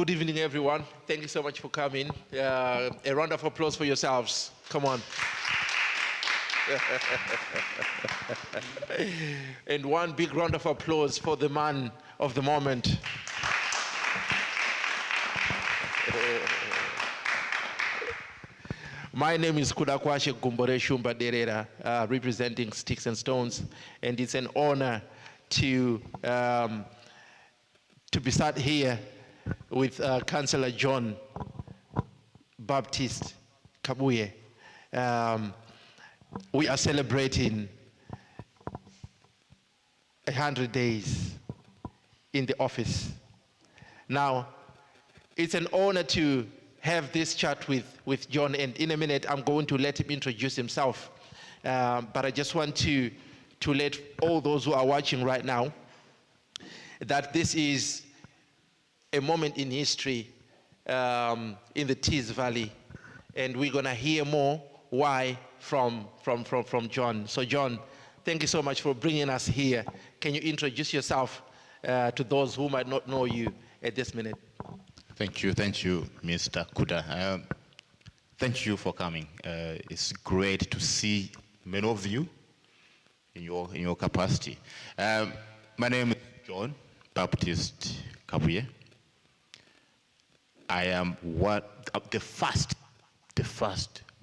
Good evening, everyone. Thank you so much for coming. A round of applause for yourselves. Come on. And one big round of applause for the man of the moment. My name is Kudakwashe Gumbore Shumba Derera, representing Sticks and Stones, and it's an honor to be sat here with Councillor John Baptist Kabuye. We are celebrating 100 days in the office. Now, it's an honor to have this chat with John, and in a minute I'm going to let him introduce himself. But I just want to let all those who are watching right now that this is a moment in history in the Tees Valley, and we're gonna hear more why from John. So John, thank you so much for bringing us here. Can you introduce yourself to those who might not know you at this minute? Thank you, Mr. Kuda. Thank you for coming. It's great to see many of you in your capacity. My name is John Baptist Kabuye. I am the first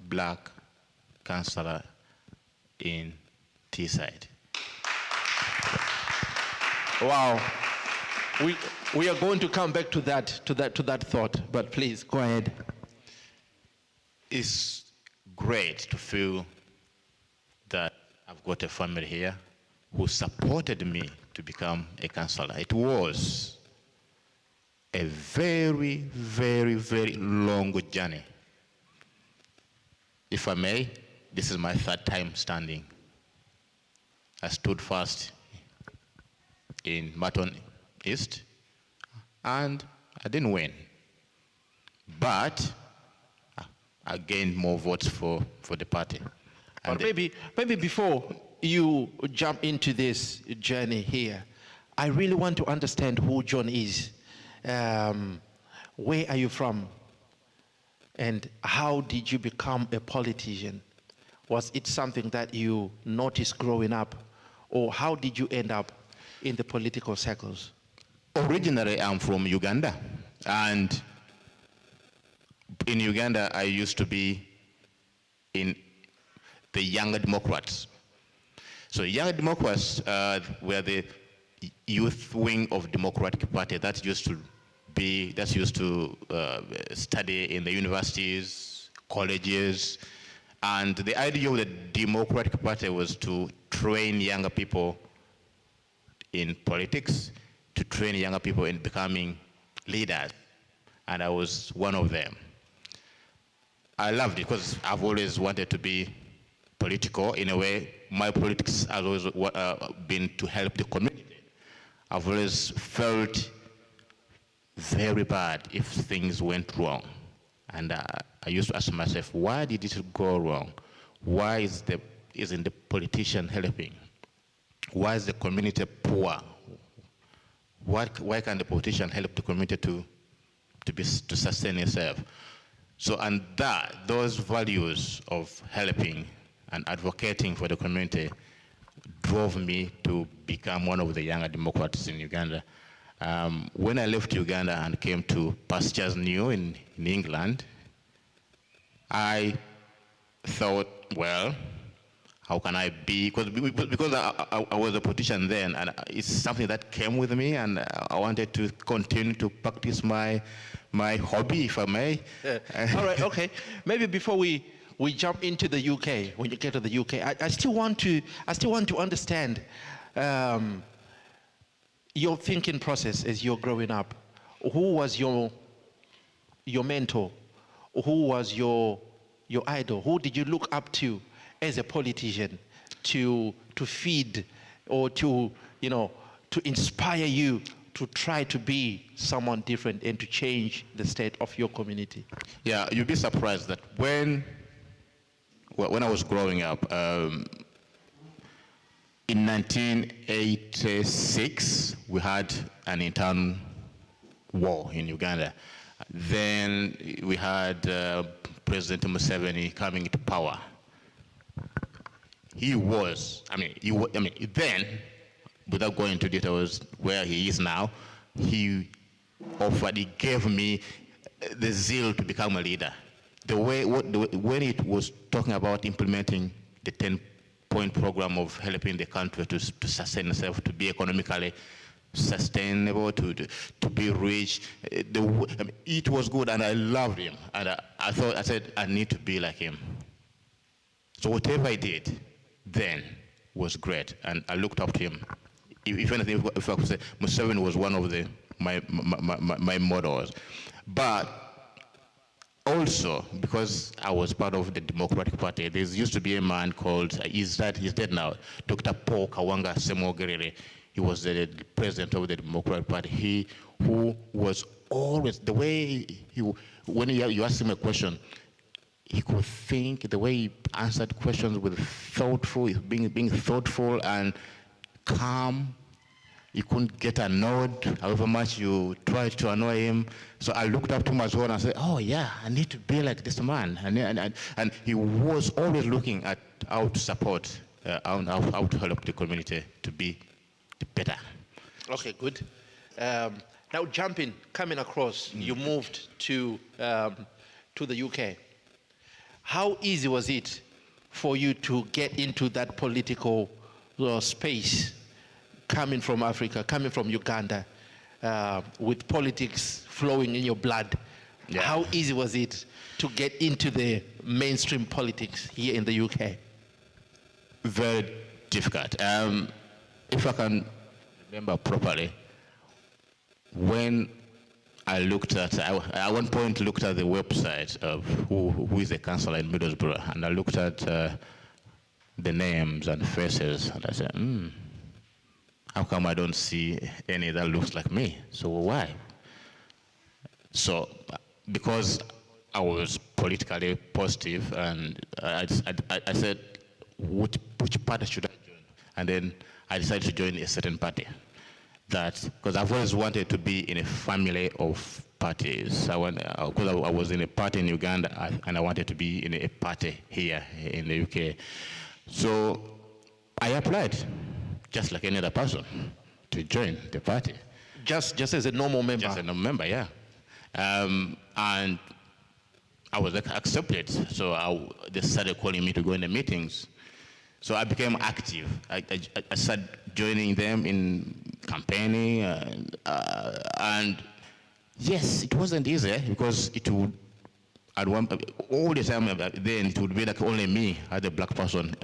black councillor in Teesside. Wow. We are going to come back to that thought, but please go ahead. It's great to feel that I've got a family here who supported me to become a councillor. It was a very, very, very long journey. If I may, this is my third time standing. I stood first in Marton East, and I didn't win. But I gained more votes for the party. But maybe before you jump into this journey here, I really want to understand who John is. Where are you from? And how did you become a politician? Was it something that you noticed growing up? Or how did you end up in the political circles? Originally, I'm from Uganda. And in Uganda, I used to be in the Young Democrats. So Young Democrats were the youth wing of Democratic Party that used to study in the universities, colleges, and the idea of the Democratic Party was to train younger people in politics, to train younger people in becoming leaders, and I was one of them. I loved it because I've always wanted to be political. In a way, my politics has always been to help the community. I've always felt very bad if things went wrong. And I used to ask myself, why did it go wrong? Why isn't the politician helping? Why is the community poor? Why can't the politician help the community to sustain itself? So, and those values of helping and advocating for the community drove me to become one of the younger Democrats in Uganda. When I left Uganda and came to Pastures New in England, I thought, well, how can I be, because I was a politician then, and it's something that came with me, and I wanted to continue to practice my hobby, if I may. All right, okay. Maybe before we jump into the UK, when you get to the UK, I still want to understand your thinking process as you're growing up. Who was your mentor? Who was your idol? Who did you look up to as a politician to feed or to inspire you to try to be someone different and to change the state of your community? Yeah, you'd be surprised that when I was growing up, in 1986, we had an intern war in Uganda. Then we had President Museveni coming to power. He was, then, without going into details where he is now, he gave me the zeal to become a leader. When it was talking about implementing the 10-point program of helping the country to sustain itself, to be economically sustainable, to be rich, it was good, and I loved him. And I said, I need to be like him. So whatever I did then was great, and I looked up to him. If anything, if I could say, Museveni was one of my models. But also, because I was part of the Democratic Party, there used to be a man called, he's dead now, Dr. Paul Kawanga Semogerere. He was the president of the Democratic Party. Who was always, the way when you ask him a question, he could think, the way he answered questions with being thoughtful and calm. You couldn't get annoyed, however much you tried to annoy him. So I looked up to him as well and I said, oh yeah, I need to be like this man. And he was always looking at how to support, how to help the community to be better. Okay, good. Now coming across, you moved to the UK. How easy was it for you to get into that political space, coming from Africa, coming from Uganda, with politics flowing in your blood? Yeah. How easy was it to get into the mainstream politics here in the UK? Very difficult. If I can remember properly, when I looked at, at one point looked at the website of who is the councillor in Middlesbrough, and I looked at the names and faces, and I said, how come I don't see any that looks like me? So why? So because I was politically positive, and I said, which party should I join? And then I decided to join a certain party. Because I've always wanted to be in a family of parties. Because I was in a party in Uganda, and I wanted to be in a party here in the UK. So I applied, just like any other person, to join the party. Just as a normal member? Just a normal member, yeah. And I was accepted, so they started calling me to go in the meetings. So I became active. I started joining them in campaigning, and yes, it wasn't easy, because it would, all the time then, it would be like only me as a black person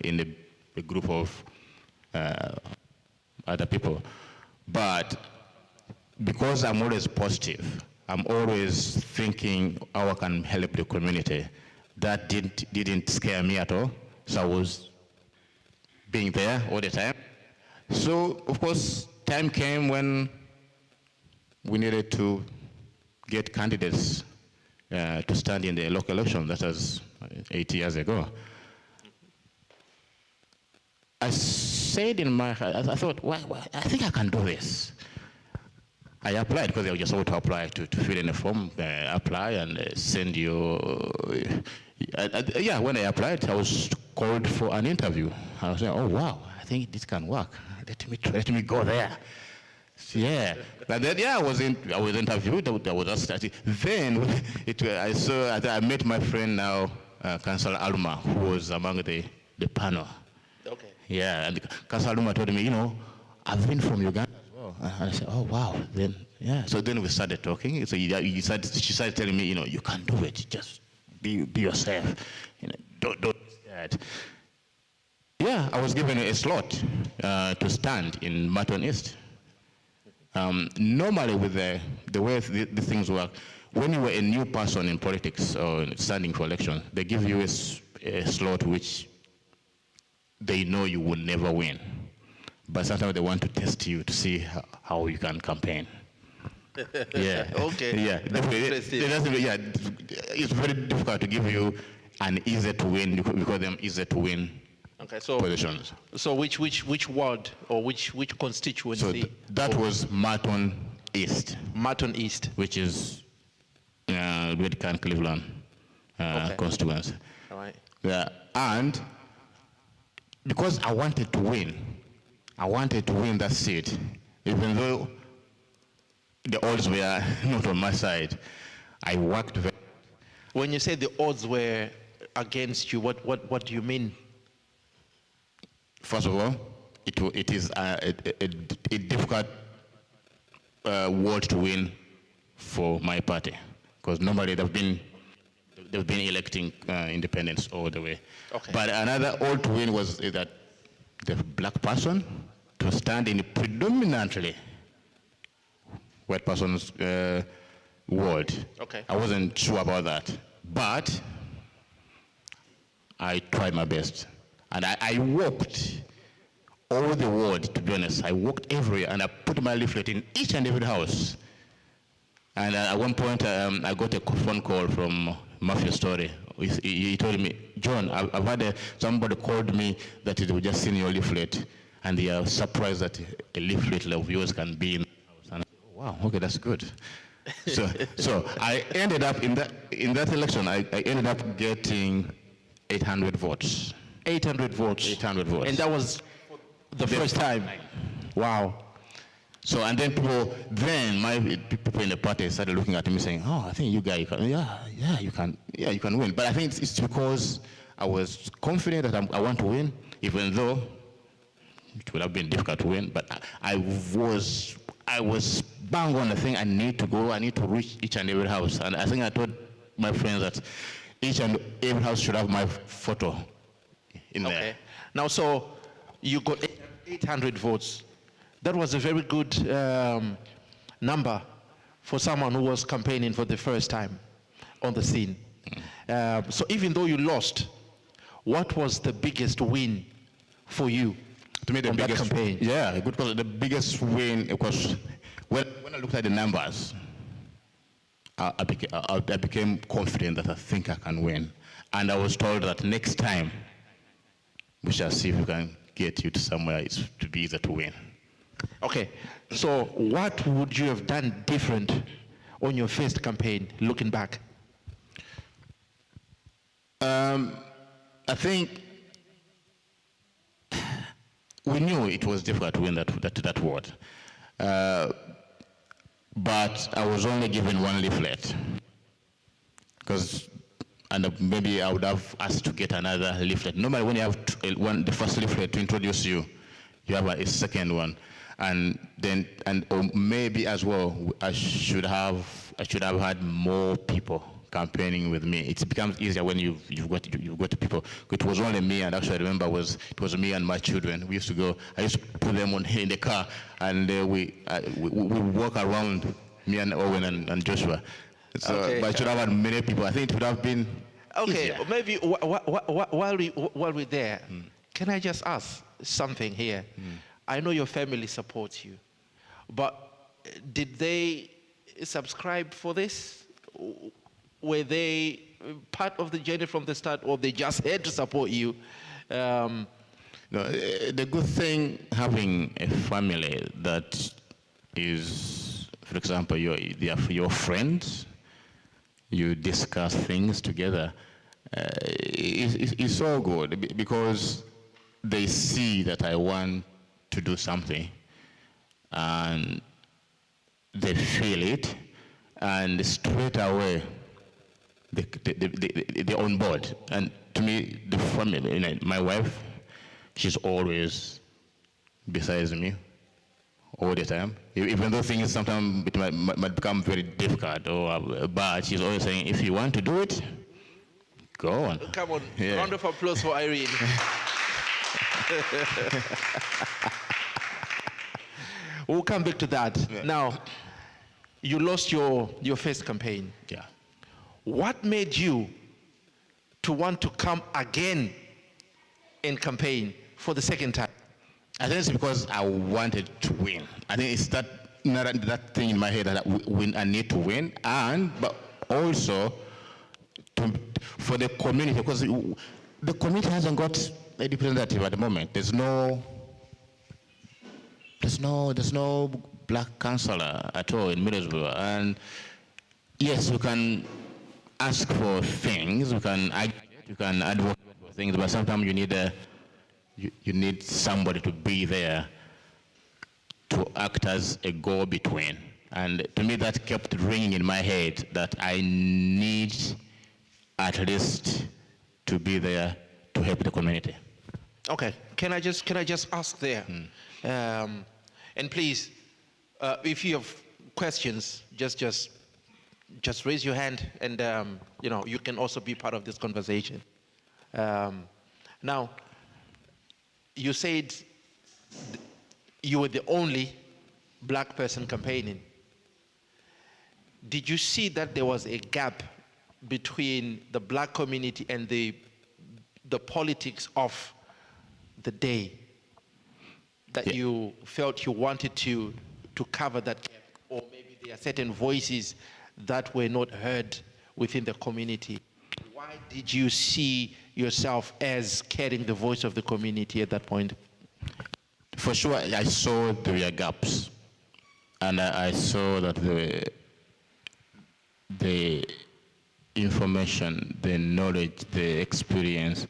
in a group of other people. But because I'm always positive, I'm always thinking how I can help the community, that didn't scare me at all. So I was being there all the time. So, of course, time came when we needed to get candidates to stand in the local election. That was 8 years ago. I said in my heart, I thought, well, I think I can do this. I applied, because I was just able to apply to fill in a form, apply and send you. Yeah, when I applied, I was called for an interview. I was saying, oh wow, I think this can work. Let me go there. Yeah, but then I was interviewed. I was just starting. Then I met my friend now, Councillor Alma, who was among the panel. Okay. Yeah, and Councillor Alma told me, I've been from Uganda as well. And I said, oh wow. Then yeah, so then we started talking. So she started telling me, you can do it. Just be yourself. Don't do that. Yeah, I was given a slot to stand in Marton East. Normally, with the way the things work, when you were a new person in politics or standing for election, they give you a slot which they know you will never win. But sometimes they want to test you to see how you can campaign. Yeah. Okay. Yeah. It's very difficult to give you an easy to win, because they're easy to win. Okay, positions. So which ward or which constituency? So that was Marton East. Marton East. Which is Redcan Cleveland constituency. All right. Yeah, and because I wanted to win that seat, even though the odds were not on my side. I worked very. When you say the odds were against you, what do you mean? First of all, it is a difficult ward to win for my party, because normally they've been electing independents all the way. Okay. But another odd to win was that the black person to stand in predominantly white person's ward. Okay. I wasn't sure about that, but I tried my best. And I walked all the ward, to be honest. I walked everywhere, and I put my leaflet in each and every house. And at one point, I got a phone call from Mafia Story. He told me, John, I've had somebody called me that they were just seeing your leaflet, and they are surprised that a leaflet of yours can be in the house. And I said, wow, okay, that's good. So I ended up in that election. I ended up getting 800 votes. 800 votes. 800 votes. And that was the first time. Wow. So, and then my people in the party started looking at me saying, oh, I think you guys, you can win. But I think it's because I was confident that I want to win, even though it would have been difficult to win. But I was bang on the thing. I need to reach each and every house. And I think I told my friends that each and every house should have my photo in there. Now, so you got 800 votes. That was a very good number for someone who was campaigning for the first time on the scene. So even though you lost, what was the biggest win for you to me, the biggest campaign? Yeah, because the biggest win, of course, when I looked at the numbers, I became confident that I think I can win. And I was told that next time, we shall see if we can get you to somewhere to be easier to win. Okay, so what would you have done different on your first campaign, looking back? I think we knew it was difficult to win that ward. But I was only given one leaflet, and maybe I would have asked to get another leaflet. Normally when you have the first leaflet to introduce you, you have a second one. And maybe as well, I should have had more people campaigning with me. It becomes easier when you've got people. It was only me, and actually I remember it was me and my children. I used to put them in the car, and we walk around, me and Owen and Joshua. So, okay. But I should have had many people. I think it would have been easier. Maybe while we're there, can I just ask something here? I know your family supports you, but did they subscribe for this? Were they part of the journey from the start, or they just had to support you? No, the good thing having a family that is, for example, they are your friends, you discuss things together, is so good, because they see that I want to do something, and they feel it, and straight away they're on board. And to me, the family, my wife, she's always besides me all the time. Even though things sometimes might become very difficult, but she's always saying, if you want to do it, go on. Come on, round of applause for Irene. We'll come back to that. Yeah. Now, you lost your first campaign. Yeah. What made you to want to come again and campaign for the second time? I think it's because I wanted to win. I think it's that thing in my head that I need to win, but also for the community, because the community hasn't got a representative at the moment. There's no black councillor at all in Middlesbrough. And yes, you can ask for things, you can advocate for things, but sometimes you need somebody to be there to act as a go-between. And to me, that kept ringing in my head that I need at least to be there to help the community. Okay, can I just ask there? And please, if you have questions, just raise your hand, and you can also be part of this conversation. Now, you said you were the only black person campaigning. Did you see that there was a gap between the black community and the politics of the day, that you felt you wanted to cover that gap, or maybe there are certain voices that were not heard within the community? Why did you see yourself as carrying the voice of the community at that point? For sure, I saw there were gaps, and I saw that the information, the knowledge, the experience,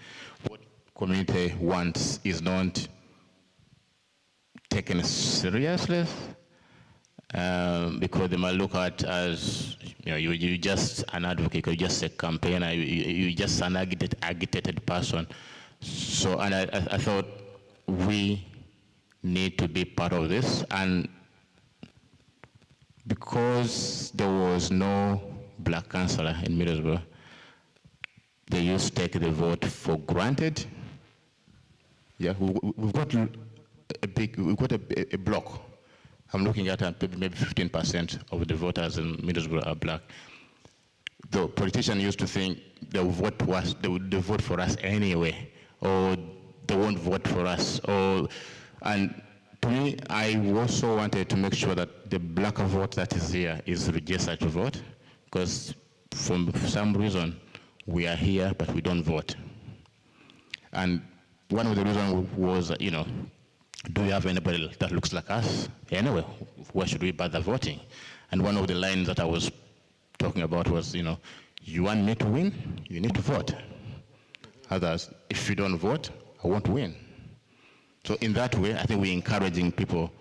what community wants is not taken seriously, because they might look at as, you're just an advocate, you're just a campaigner, you're just an agitated person. So, and I thought we need to be part of this, and because there was no black councillor in Middlesbrough, they used to take the vote for granted. Yeah, we've got a block. I'm looking at maybe 15% of the voters in Middlesbrough are black. The politicians used to think they would vote for us anyway, or they won't vote for us. And to me, I also wanted to make sure that the black vote that is here is registered to vote, because for some reason we are here but we don't vote. And one of the reasons was, do you have anybody that looks like us? Anyway, why should we bother voting? And one of the lines that I was talking about was, you want me to win? You need to vote. Others, if you don't vote, I won't win. So in that way, I think we're encouraging people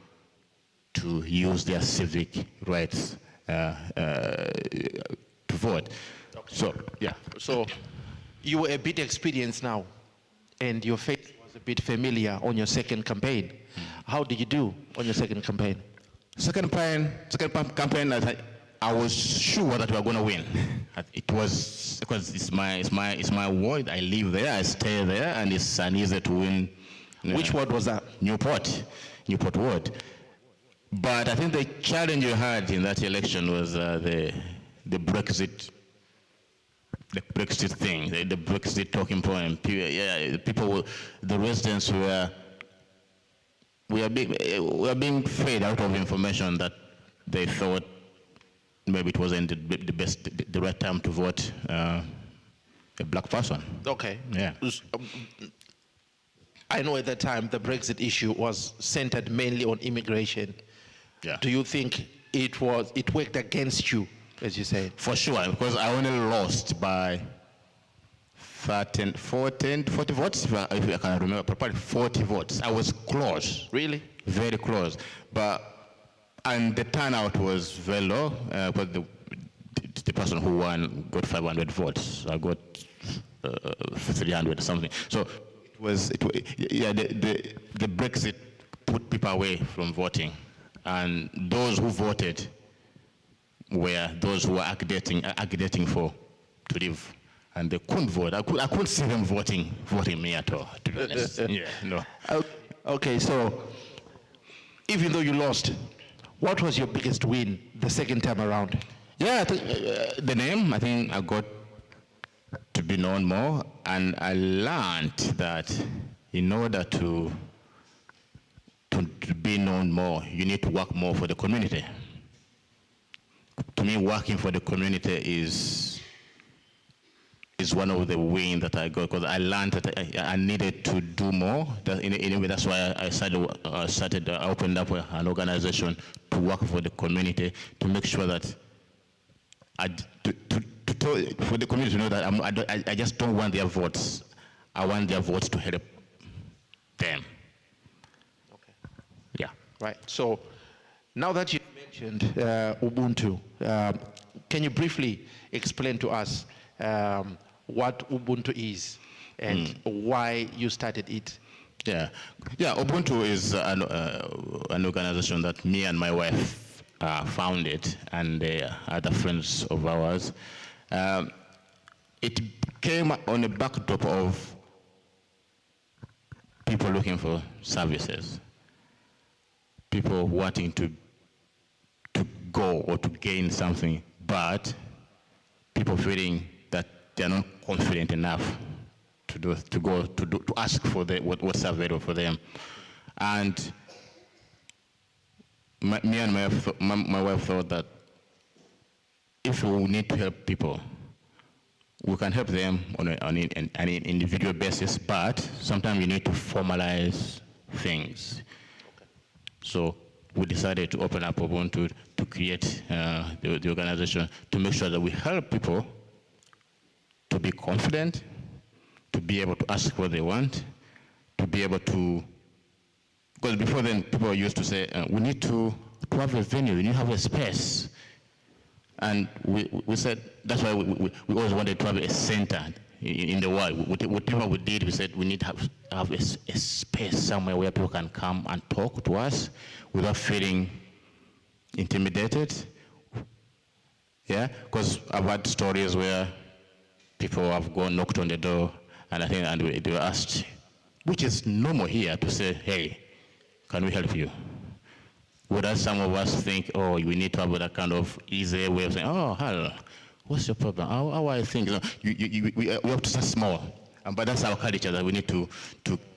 to use their civic rights to vote. Okay. So, yeah. So you were a bit experienced now, and your face was a bit familiar on your second campaign. How did you do on your second campaign? Second campaign, I was sure that we were going to win. It was because it's my ward. I live there, I stay there, and it's an easy to win. Which ward was that? Newport ward. But I think the challenge you had in that election was the Brexit thing, the Brexit talking point. The residents were being fed out of information that they thought maybe it wasn't the right time to vote a black person. Okay. Yeah. I know at that time the Brexit issue was centered mainly on immigration. Yeah. Do you think it worked against you, as you say? For sure, because I only lost by 40 votes, if I can remember properly, 40 votes. I was close. Really? Very close. And the turnout was very low, because the person who won got 500 votes. I got 300 or something. So the Brexit put people away from voting, and those who voted were those who were agitating to leave, and they couldn't vote. I couldn't see them voting me at all, to be honest. Yeah, no. Okay, so even though you lost, what was your biggest win the second time around? Yeah, I think, the name, I think I got to be known more, and I learned that in order to be known more, you need to work more for the community. To me, working for the community is is one of the wins that I got, because I learned that I needed to do more. Anyway, that's why I opened up an organization to work for the community, to make sure that for the community to know that I just don't want their votes. I want their votes to help them. Okay. Yeah. Right. So now that you mentioned Ubuntu, can you briefly explain to us what Ubuntu is and why you started it? Yeah. Ubuntu is an organization that me and my wife founded, and other friends of ours. It came on a backdrop of people looking for services, people wanting to go or to gain something, but people feeling that they're not confident enough to ask for what's available for them. And me and my wife thought that if we need to help people, we can help them on an individual basis, but sometimes you need to formalize things. Okay. So we decided to open up Ubuntu to create the organization to make sure that we help people to be confident, to be able to ask what they want, to be able to, because before then people used to say, we need to have a venue, we need to have a space. And we said, that's why we always wanted to have a center in the world. Whatever we did, we said we need to have a space somewhere where people can come and talk to us without feeling intimidated. Yeah, because I've had stories where people have knocked on the door, and they were asked, which is normal here, to say, hey, can we help you? Whereas some of us think, oh, we need to have that kind of easy way of saying, oh, hello, what's your problem? How are you thinking? We have to start small. But that's our culture, that we need to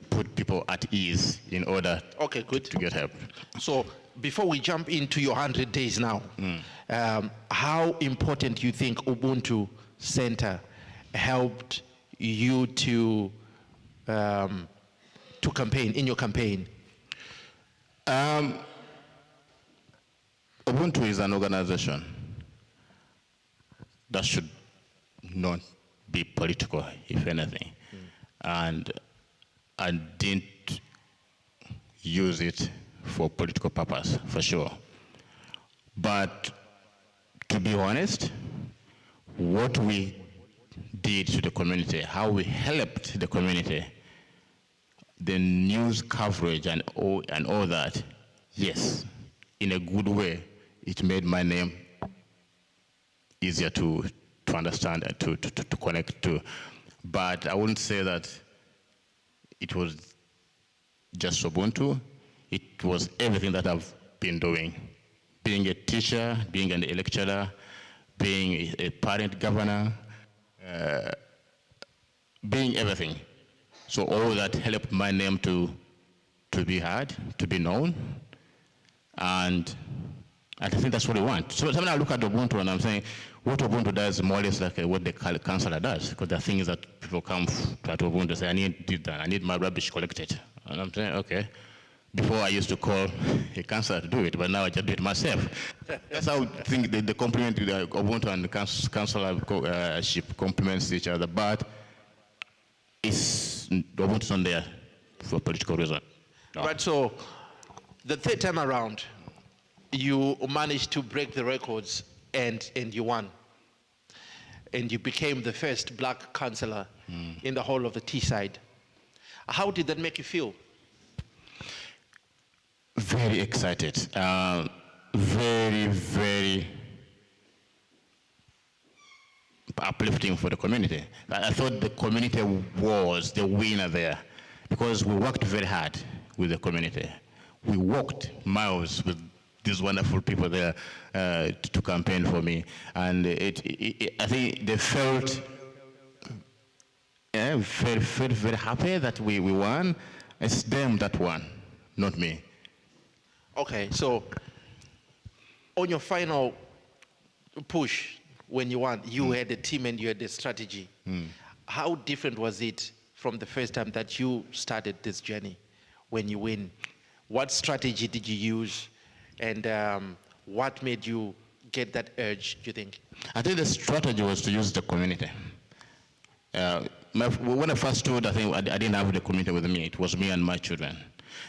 put people at ease in order to get help. So before we jump into your 100 days now, how important do you think Ubuntu Center helped you to campaign, in your campaign? Ubuntu is an organization that should not be political, if anything. And I didn't use it for political purpose, for sure. But to be honest, what we did to the community, how we helped the community, the news coverage and all that, yes, in a good way, it made my name easier to understand and to connect to. But I wouldn't say that it was just Ubuntu. It was everything that I've been doing. Being a teacher, being a lecturer, being a parent governor, being everything. So all that helped my name to be heard, to be known. And I think that's what we want. So sometimes I look at Ubuntu and I'm saying, what Ubuntu does more or less like what the councillor does, because there are things that people come to Ubuntu and say, I need that, I need my rubbish collected. And I'm saying, okay. Before I used to call a councillor to do it, but now I just do it myself. That's how I think the complement to the Ubuntu and the councillorship complements each other, but Ubuntu's not there for political reason. No. But so, the third time around, you managed to break the records and you won. And you became the first black councillor in the whole of the T-side. How did that make you feel? Very excited. Very, very uplifting for the community. I thought the community was the winner there because we worked very hard with the community. We walked miles with these wonderful people there to campaign for me. And I think they felt very happy that we won. It's them that won, not me. Okay, so on your final push when you won, you had a team and you had a strategy. How different was it from the first time that you started this journey when you win? What strategy did you use, and what made you get that urge, do you think? I think the strategy was to use the community. When I first stood, I think I didn't have the community with me. It was me and my children.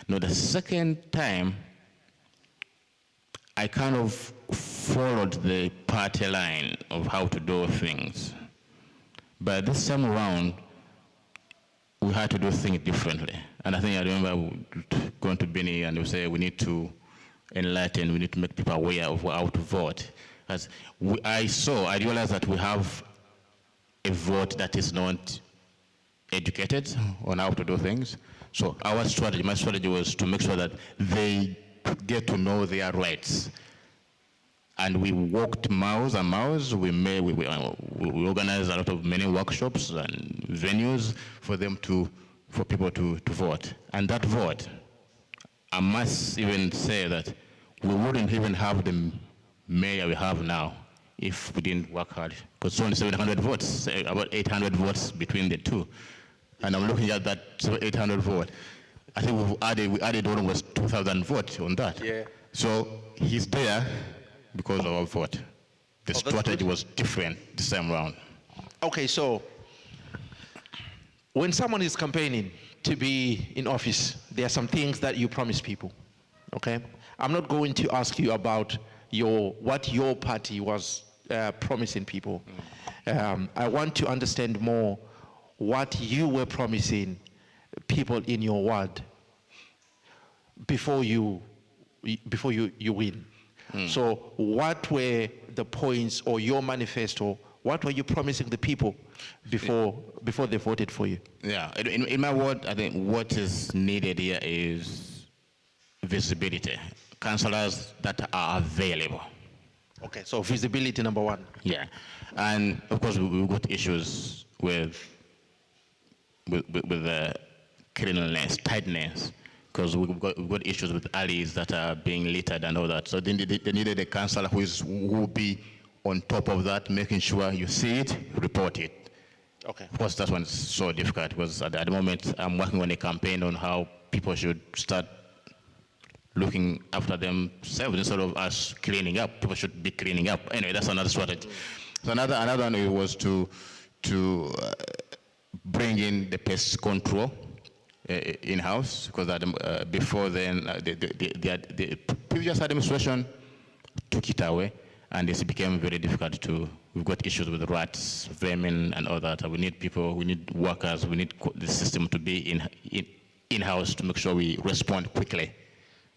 No, the second time, I kind of followed the party line of how to do things. But this time around, we had to do things differently. And I think I remember going to Benny and we say we need to enlighten, we need to make people aware of how to vote. As I realized that we have a vote that is not educated on how to do things. So my strategy was to make sure that they get to know their rights. And we walked miles and miles. We organized a lot of many workshops and venues for people to vote. And that vote, I must even say that we wouldn't even have the mayor we have now if we didn't work hard. Because it's only 700 votes, about 800 votes between the two. And I'm looking at that 800 vote. I think we added almost 2,000 votes on that. Yeah. So he's there because of our vote. The strategy was different this time around. Okay, so when someone is campaigning to be in office, there are some things that you promise people, okay? I'm not going to ask you about what your party was promising people. I want to understand more what you were promising people in your ward before you win. So what were the points or your manifesto? What were you promising the people before they voted for you? Yeah, in my ward, I think what is needed here is visibility. Councillors that are available. Okay, so visibility number one. Yeah, and of course we've got issues with the cleanliness, tightness, because we've got issues with alleys that are being littered and all that. So they needed a councillor who will be on top of that, making sure you see it, report it. Okay. Of course, that one's so difficult because at the moment I'm working on a campaign on how people should start looking after themselves instead of us cleaning up. People should be cleaning up. Anyway, that's another strategy. So another one was to bring in the pest control in-house, because before then the previous administration took it away, and it became very difficult we've got issues with rats, vermin, and all that. We need people, we need workers, we need the system to be in-house to make sure we respond quickly.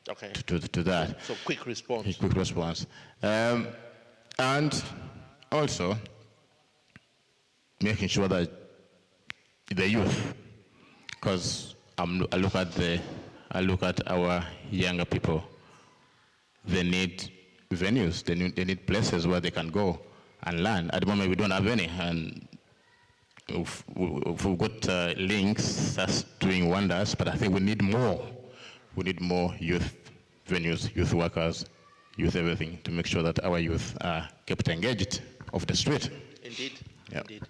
Okay. To that. So quick response. Quick response. And also making sure that the youth, because I look at our younger people, they need venues, they need places where they can go and learn. At the moment we don't have any, and if we've got links, that's doing wonders, but I think we need more. We need more youth venues, youth workers, youth everything, to make sure that our youth are kept engaged off the street. Indeed. Yeah. Indeed.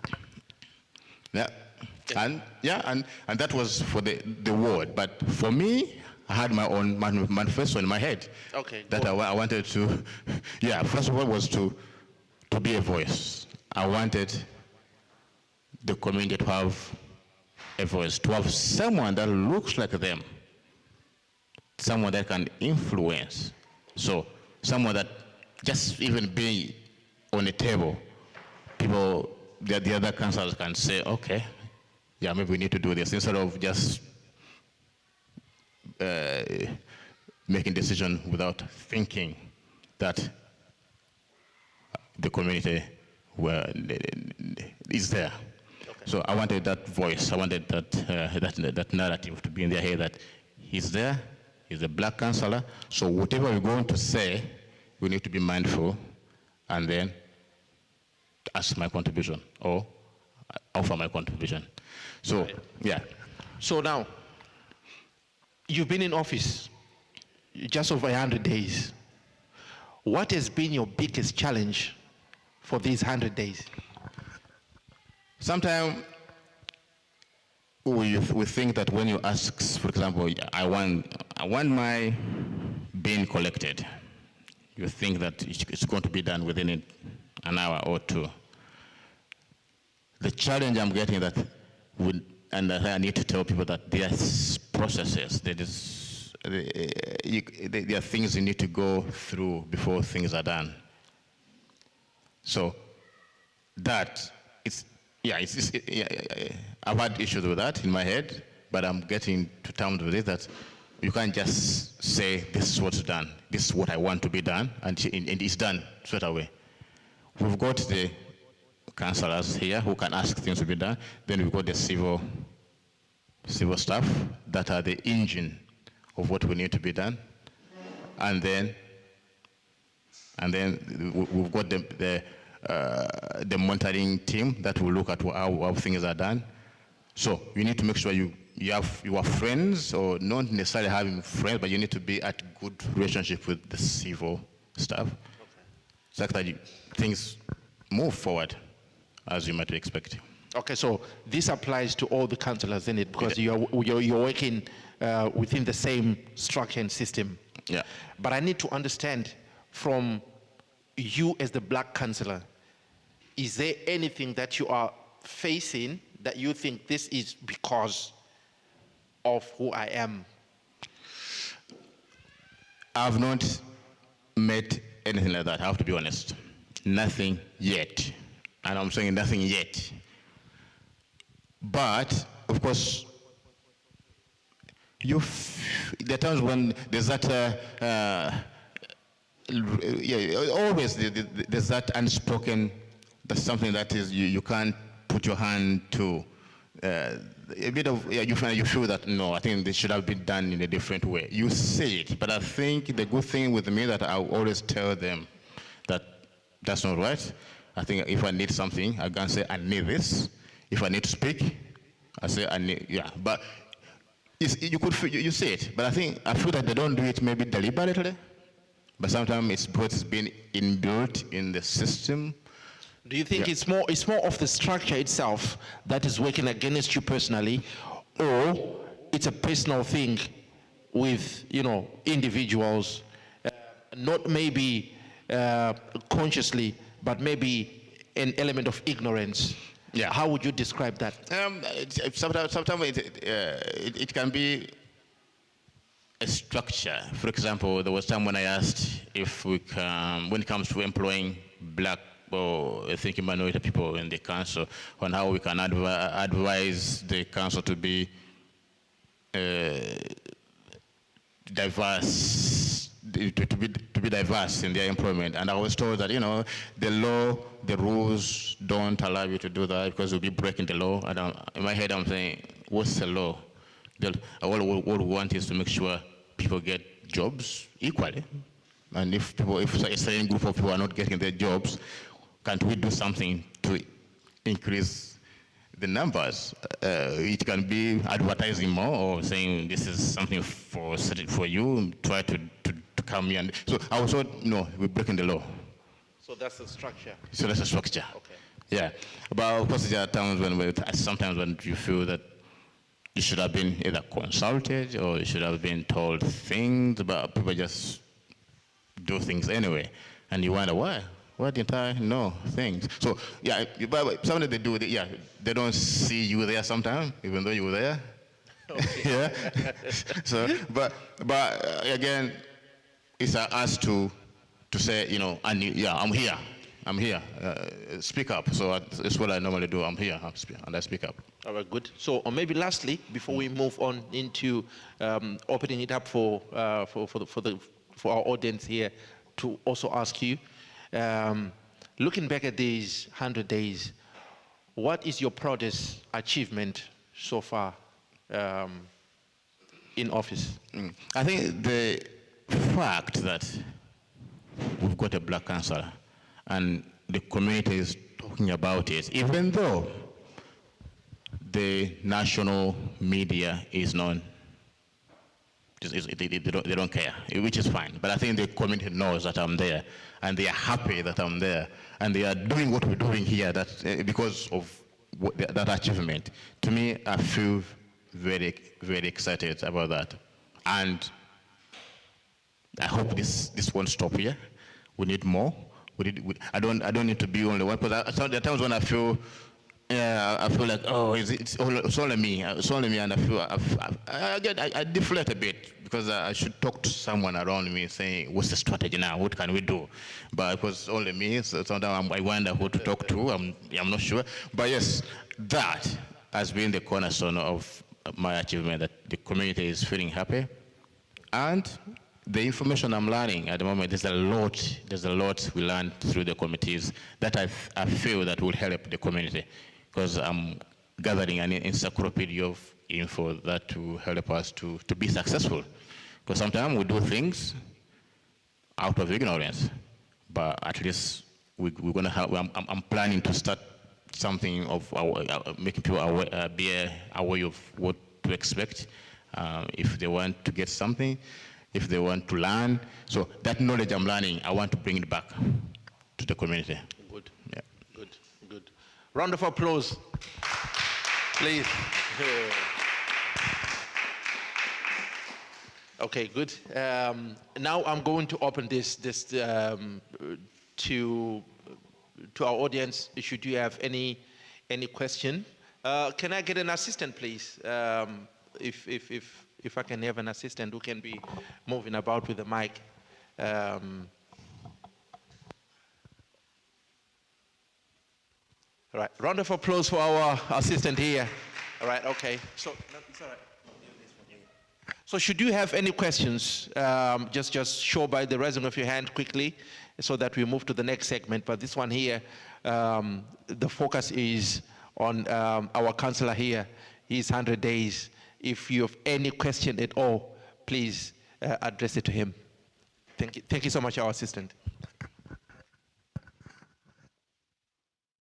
Yeah. And that was for the ward. But for me, I had my own manifesto in my head. Okay. That I wanted to, first of all was to be a voice. I wanted the community to have a voice, to have someone that looks like them, someone that can influence. So someone that just even being on the table, people, the other councillors can say, okay, maybe we need to do this, instead of just making decision without thinking that the community is there. Okay. So I wanted that voice, I wanted that narrative to be in their head that he's there, he's a black councillor, so whatever we're going to say, we need to be mindful and then ask my contribution or offer my contribution. So, yeah. So now, you've been in office just over 100 days. What has been your biggest challenge for these 100 days? Sometimes we think that when you ask, for example, I want my bin collected, you think that it's going to be done within an hour or two. The challenge I'm getting that, and I need to tell people that there are processes, there are things you need to go through before things are done. So that, I've had issues with that in my head, but I'm getting to terms with it that you can't just say, this is what's done, this is what I want to be done, and it's done straight away. We've got the councillors here who can ask things to be done. Then we've got the civil staff that are the engine of what we need to be done. And then we've got the monitoring team that will look at how things are done. So you need to make sure you have your friends, or not necessarily having friends, but you need to be at good relationship with the civil staff. Okay. So that things move forward as you might be expecting. Okay, so this applies to all the councillors, isn't it? Because you're working within the same structure and system. Yeah. But I need to understand from you as the black councillor, is there anything that you are facing that you think this is because of who I am? I've not met anything like that, I have to be honest. Nothing yet. And I'm saying nothing yet. But, of course, there are times when there's that, always there's that unspoken, that's something that is you can't put your hand to. A bit of, you feel that, no, I think this should have been done in a different way. You say it, but I think the good thing with me that I always tell them that that's not right. I think if I need something, I can say, I need this. If I need to speak, I say, I need, yeah. But you say it, but I feel that they don't do it maybe deliberately, but sometimes it's because it's been inbuilt in the system. Do you think it's more of the structure itself that is working against you personally, or it's a personal thing with, individuals, not maybe consciously, but maybe an element of ignorance? Yeah. How would you describe that? Sometimes it can be a structure. For example, there was time when I asked if we can, when it comes to employing black or thinking minority people in the council, on how we can advise the council to be diverse, to be diverse in their employment. And I was told that, the law, the rules don't allow you to do that because you'll be breaking the law. And in my head, I'm saying, what's the law? What we want is to make sure people get jobs equally. And if a certain group of people are not getting their jobs, can't we do something to increase the numbers? It can be advertising more, or saying this is something for you, try to come here. So I was told, no, we're breaking the law. So that's the structure. So that's the structure. Okay. Yeah, but of course there are times sometimes when you feel that you should have been either consulted or you should have been told things, but people just do things anyway, and you wonder why. Why didn't I know things? So yeah, but sometimes they do. They don't see you there sometimes, even though you were there. Okay. Yeah. So, but again, it's us to say, I'm here. I'm here. Speak up. So it's what I normally do. I'm here, and I speak up. All right, good. So, or maybe lastly, before we move on into opening it up for our audience here, to also ask you, looking back at these 100 days, what is your proudest achievement so far in office? I think the fact that we've got a black councillor and the community is talking about it, even though the national media is not They don't care, which is fine. But I think the community knows that I'm there, and they are happy that I'm there, and they are doing what we're doing here because of that achievement. To me, I feel very, very excited about that. And I hope this won't stop here. We need more. I don't need to be only one, because there are times when I feel like, oh, it's only me. It's only me, and I deflate a bit, because I should talk to someone around me saying, what's the strategy now? What can we do? But it was only me, so sometimes I wonder who to talk to. I'm not sure. But yes, that has been the cornerstone of my achievement, that the community is feeling happy. And the information I'm learning at the moment, there's a lot we learn through the committees that I feel that will help the community, because I'm gathering an encyclopedia of info that will help us to be successful. Because sometimes we do things out of ignorance, but at least we're going to have, I'm planning to start something of making people be aware of what to expect if they want to get something, if they want to learn. So that knowledge I'm learning, I want to bring it back to the community. Good. Yeah. Good. Round of applause, please. Okay, good. Now I'm going to open this to our audience. Should you have any question, can I get an assistant, please? If I can have an assistant who can be moving about with the mic. All right, round of applause for our assistant here. All right, okay. So, no, it's all right. So should you have any questions, just show by the raising of your hand quickly so that we move to the next segment. But this one here, the focus is on our councillor here, his 100 days. If you have any question at all, please address it to him. Thank you so much, our assistant.